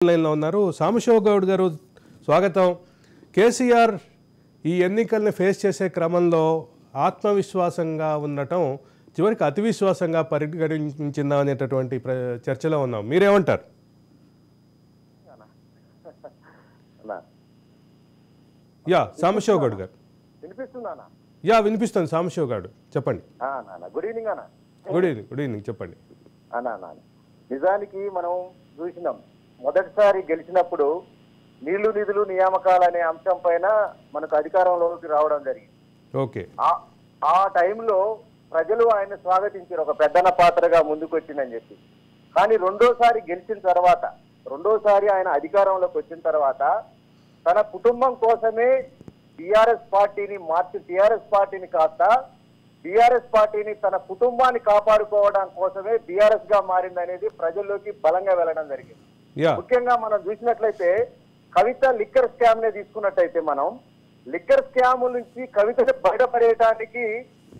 లైన్లో ఉన్నారు. సాంబశివ గౌడ్ గారు స్వాగతం. కేసీఆర్ ఈ ఎన్నికల్ని ఫేస్ చేసే క్రమంలో ఆత్మవిశ్వాసంగా ఉండటం చివరికి అతి విశ్వాసంగా పరిగణించిందా అనేటటువంటి చర్చలో ఉన్నాం. మీరేమంటారు? యా సాంబశివ గౌడ్ గారు వినిపిస్తుందా? యా వినిపిస్తుంది. సాంబశివ గౌడ్ చెప్పండి. గుడ్ ఈవినింగ్ అన్న. గుడ్ ఈవినింగ్ చెప్పండి అన్న. నిజానికి మనం చూసినాం, మొదటిసారి గెలిచినప్పుడు నీళ్లు నిధులు నియామకాలు అనే అంశం పైన మనకు అధికారంలోకి రావడం జరిగింది. ఓకే. ఆ టైంలో ప్రజలు ఆయన స్వాగతించారు, ఒక పెద్దన్న పాత్రగా ముందుకు వచ్చిందని చెప్పి. కానీ రెండోసారి గెలిచిన తర్వాత, రెండోసారి ఆయన అధికారంలోకి వచ్చిన తర్వాత తన కుటుంబం కోసమే టిఆర్ఎస్ పార్టీని కాస్త టిఆర్ఎస్ పార్టీని తన కుటుంబాన్ని కాపాడుకోవడం కోసమే టిఆర్ఎస్ గా మారింది అనేది ప్రజల్లోకి బలంగా వెళ్ళడం జరిగింది. ముఖ్యంగా మనం చూసినట్లయితే కవిత లిక్కర్ స్కామ్ నే తీసుకున్నట్టయితే, మనం లిక్కర్ స్కామ్ నుంచి కవితని బయటపడేయడానికి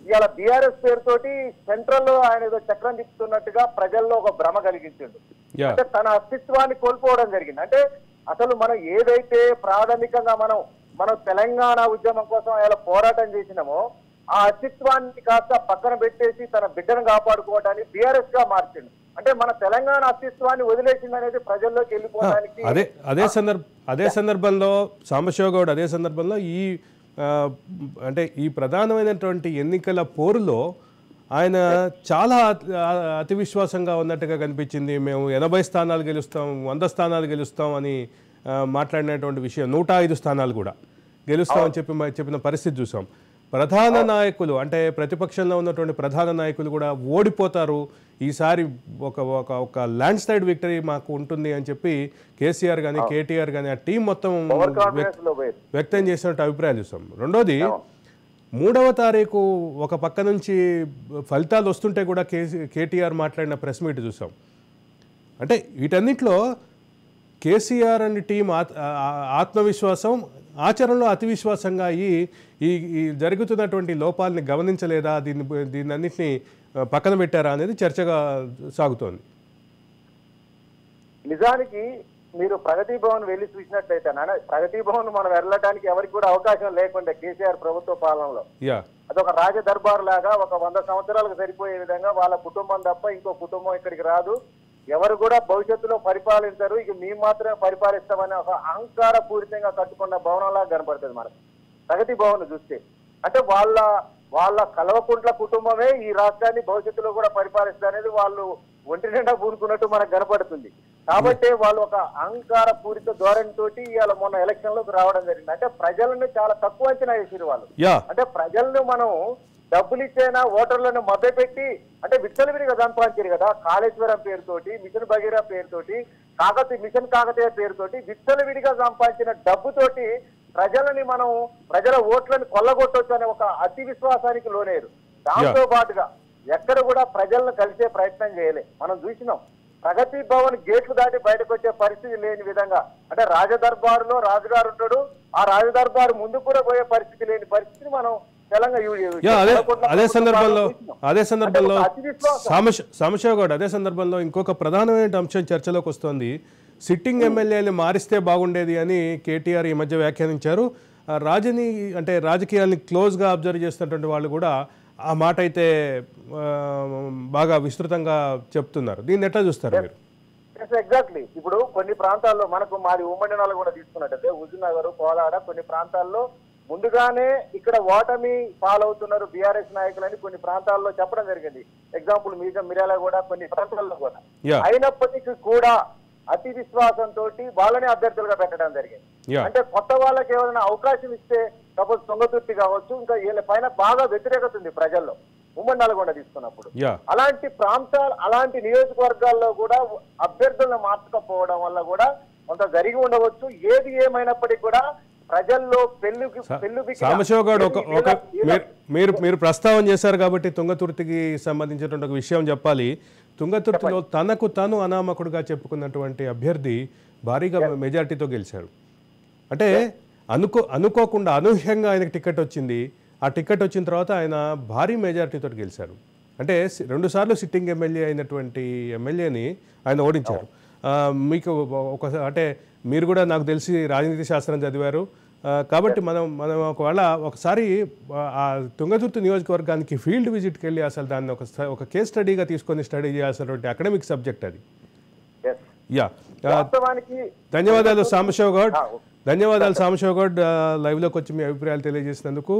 ఇవాళ బీఆర్ఎస్ పేరుతోటి సెంట్రల్ లో ఆయన ఏదో చక్రం తిప్పుతున్నట్టుగా ప్రజల్లో ఒక భ్రమ కలిగించిండు. అంటే తన అస్తిత్వాన్ని కోల్పోవడం జరిగింది. అంటే అసలు మనం ఏదైతే ప్రాథమికంగా మనం తెలంగాణ ఉద్యమం కోసం ఆయన పోరాటం చేసినామో ఆ అస్తిత్వాన్ని కాస్త పక్కన పెట్టేసి తన బిడ్డను కాపాడుకోవడానికి బీఆర్ఎస్ గా మార్చిండు. అంటే మన తెలంగాణ అస్తిత్వాన్ని వదిలేసింది అనేది ప్రజల్లోకి వెళ్ళిపోవడానికి. అదే సందర్భంలో సాంబశివ గౌడ్ అదే సందర్భంలో ఈ ప్రధానమైనటువంటి ఎన్నికల పోరులో ఆయన చాలా అతి విశ్వాసంగా ఉన్నట్టుగా కనిపించింది. మేము 80 స్థానాలు గెలుస్తాం, 100 స్థానాలు గెలుస్తాం అని మాట్లాడినటువంటి విషయం, 105 స్థానాలు కూడా గెలుస్తామని చెప్పిన పరిస్థితి చూసాం. ప్రధాన నాయకులు అంటే ప్రతిపక్షంలో ఉన్నటువంటి ప్రధాన నాయకులు కూడా ఓడిపోతారు, ఈసారి ఒక ల్యాండ్ స్లైడ్ విక్టరీ మాకు ఉంటుంది అని చెప్పి కేసీఆర్ కానీ కేటీఆర్ కానీ ఆ టీం మొత్తం వ్యక్తం చేసినట్టు అభిప్రాయాలు చూసాం. రెండోది, 3వ తారీఖు ఒక పక్క నుంచి ఫలితాలు వస్తుంటే కూడా కేటీఆర్ మాట్లాడిన ప్రెస్ మీట్ చూసాం. అంటే వీటన్నిటిలో కేసీఆర్ అండ్ టీం ఆత్మవిశ్వాసం ఆచరణలో అతి విశ్వాసంగా ఈ జరుగుతున్నటువంటి లోపాలని గమనించలేదా, దీన్ని అన్నింటినీ పక్కన పెట్టారా అనేది చర్చగా సాగుతోంది. నిజానికి మీరు ప్రగతి భవన్ వెళ్ళి చూసినట్లయితే, ప్రగతి భవన్ మనం వెళ్ళడానికి ఎవరికి కూడా అవకాశం లేకుండా కేసీఆర్ ప్రభుత్వ పాలనలో అదొక రాజ దర్బార్ లాగా ఒక 100 సంవత్సరాలకు సరిపోయే విధంగా వాళ్ళ కుటుంబం తప్ప ఇంకో కుటుంబం ఇక్కడికి రాదు, ఎవరు కూడా భవిష్యత్తులో పరిపాలించరు, ఇక మేము మాత్రమే పరిపాలిస్తామని ఒక అహంకార పూరితంగా కట్టుకున్న భవనంలా కనపడుతుంది మనకు ప్రగతి భవన్ చూస్తే. అంటే వాళ్ళ కల్వకుంట్ల కుటుంబమే ఈ రాష్ట్రాన్ని భవిష్యత్తులో కూడా పరిపాలిస్తారు అనేది వాళ్ళు ఒంటి నిండా పూనుకున్నట్టు మనకు కనపడుతుంది. కాబట్టి వాళ్ళు ఒక అహంకార పూరిత ధోరణితోటి ఇవాళ మొన్న ఎలక్షన్ లోకి రావడం జరిగింది. అంటే ప్రజలను చాలా తక్కువ అంచనా వేసారు వాళ్ళు. అంటే ప్రజలను మనం డబ్బులు ఇచ్చేనా ఓటర్లను మభ్యపెట్టి, అంటే విచ్చలవిడిగా సంపాదించారు కదా, కాళేశ్వరం పేరుతోటి, మిషన్ భగీరథ పేరుతోటి, మిషన్ కాకతీయ పేరుతోటి విచ్చలవిడిగా సంపాదించిన డబ్బుతోటి ప్రజల ఓట్లను కొల్లగొట్టొచ్చు అనే ఒక అతి విశ్వాసానికి లోనేరు. దాంతో పాటుగా ఎక్కడ కూడా ప్రజలను కలిసే ప్రయత్నం చేయలే. మనం చూసినాం, ప్రగతి భవన్ గేట్లు దాటి బయటకు వచ్చే పరిస్థితి లేని విధంగా, అంటే రాజదర్బారులో రాజుగారు ఉంటాడు, ఆ రాజదర్బారు ముందు కూడా పోయే పరిస్థితి లేని పరిస్థితిని మనం అదే సందర్భంలో సాంబశివ గౌడ్ అదే సందర్భంలో ఇంకొక ప్రధానమైన అంశం చర్చలోకి వస్తోంది. సిట్టింగ్ ఎమ్మెల్యేని మారిస్తే బాగుండేది అని కేటీఆర్ ఈ మధ్య వ్యాఖ్యానించారు. రాజకీయాల్ని క్లోజ్గా అబ్జర్వ్ చేస్తున్నటువంటి వాళ్ళు కూడా ఆ మాట అయితే బాగా విస్తృతంగా చెప్తున్నారు. దీన్ని ఎట్లా చూస్తారు మీరు? ఎగ్జాక్ట్లీ. ఇప్పుడు కొన్ని ప్రాంతాల్లో మాది ఉమ్మడి కూడా తీసుకున్నట్టయితే హుజూర్నగర్, కోలాడ కొన్ని ప్రాంతాల్లో ముందుగానే ఇక్కడ ఓటమి పాలవుతున్నారు బీఆర్ఎస్ నాయకులని కొన్ని ప్రాంతాల్లో చెప్పడం జరిగింది. ఎగ్జాంపుల్ మిర్యాల కూడా కొన్ని ప్రాంతాల్లో కూడా. అయినప్పటికీ కూడా అతి విశ్వాసంతో వాళ్ళని అభ్యర్థులుగా పెట్టడం జరిగింది. అంటే కొత్త వాళ్ళకి ఏమైనా అవకాశం ఇస్తే, సపోజ్ తుంగతుర్తి కావచ్చు, ఇంకా వీళ్ళ పైన బాగా వ్యతిరేకత ఉంది ప్రజల్లో ఉమ్మడి నల్గొండ తీసుకున్నప్పుడు. అలాంటి అలాంటి నియోజకవర్గాల్లో కూడా అభ్యర్థులను మార్చకపోవడం వల్ల కూడా కొంత జరిగి ఉండవచ్చు. ఏది ఏమైనప్పటికీ కూడా ప్రజల్లో సాంబశివ గౌడ్ మీరు ప్రస్తావన చేశారు కాబట్టి తుంగతుర్తికి సంబంధించినటువంటి ఒక విషయం చెప్పాలి. తుంగతుర్తిలో తనకు తాను అనామకుడుగా చెప్పుకున్నటువంటి అభ్యర్థి భారీగా మెజార్టీతో గెలిచాడు. అంటే అనుకోకుండా అనూహ్యంగా ఆయనకు టికెట్ వచ్చింది. ఆ టికెట్ వచ్చిన తర్వాత ఆయన భారీ మెజార్టీతో గెలిచారు. అంటే 2 సార్లు సిట్టింగ్ ఎమ్మెల్యే అయినటువంటి ఎమ్మెల్యేని ఆయన ఓడించారు. మీకు ఒక అంటే మీరు కూడా నాకు తెలిసి రాజనీతి శాస్త్రం చదివారు. కాబట్టి మనం ఒకవేళ ఒకసారి ఆ తుంగతుర్తి నియోజకవర్గానికి ఫీల్డ్ విజిట్కి వెళ్ళి అసలు దాన్ని ఒక కేస్ స్టడీగా తీసుకొని స్టడీ చేయాల్సినటువంటి అకాడమిక్ సబ్జెక్ట్ అది. యా, ధన్యవాదాలు సాంబశివ్ గౌడ్. లైవ్లోకి వచ్చి మీ అభిప్రాయాలు తెలియజేసినందుకు.